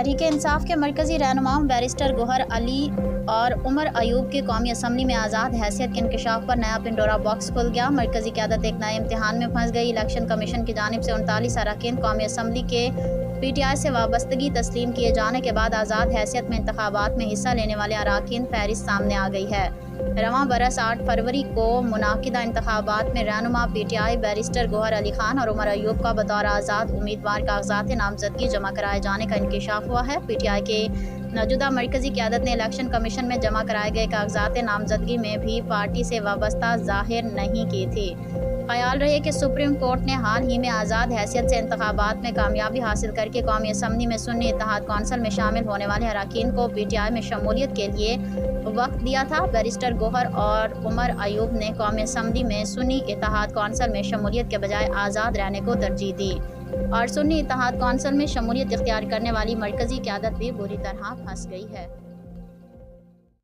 तहरीक इंसाफ के मरकजी रहनुमा बैरिस्टर गौहर अली और उमर अयूब की कौमी असम्बली में आज़ाद हैसियत के इंकशाफ पर नया पिंडोरा बॉक्स खुल गया। मरकजी क़यादत एक नए इम्तिहान में फंस गई। इलेक्शन कमीशन की जानिब से 39 अरकान कौमी असम्बली के PTI से वाबस्तगी तस्लीम किए जाने के बाद आज़ाद हैसियत में इंतखाबात में हिस्सा लेने वाले अरकान फहरिस्त सामने आ गई है। रवां बरस 8 फरवरी को मुनाकिदा इंतखाबात में रहनुमा PTI बैरिस्टर गौहर अली खान और उमर अयूब का बतौर आज़ाद उम्मीदवार कागजात नामजदगी जमा कराए जाने का इंकशाफ हुआ है। PTI के मौजूदा मरकजी क़यादत ने इलेक्शन कमीशन में जमा कराए गए कागजात नामजदगी में भी पार्टी से वाबस्ता ज़ाहिर नहीं की थी। ख्याल रहे कि सुप्रीम कोर्ट ने हाल ही में आज़ाद हैसियत से इंतखाबात में कामयाबी हासिल करके कौमी असम्बली में सुन्नी इत्तेहाद कौंसिल में शामिल होने वाले अरकान को PTI में शमूलियत के लिए वक्त दिया था। बैरिस्टर गौहर और उमर अयूब ने कौमी असम्बली में सुन्नी इत्तेहाद कौंसिल में शमूलियत के बजाय आज़ाद रहने को तरजीह दी और सुन्नी इत्तेहाद कौंसिल में शमूलियत इख्तियार करने वाली मरकजी क़यादत भी बुरी तरह फंस गई है।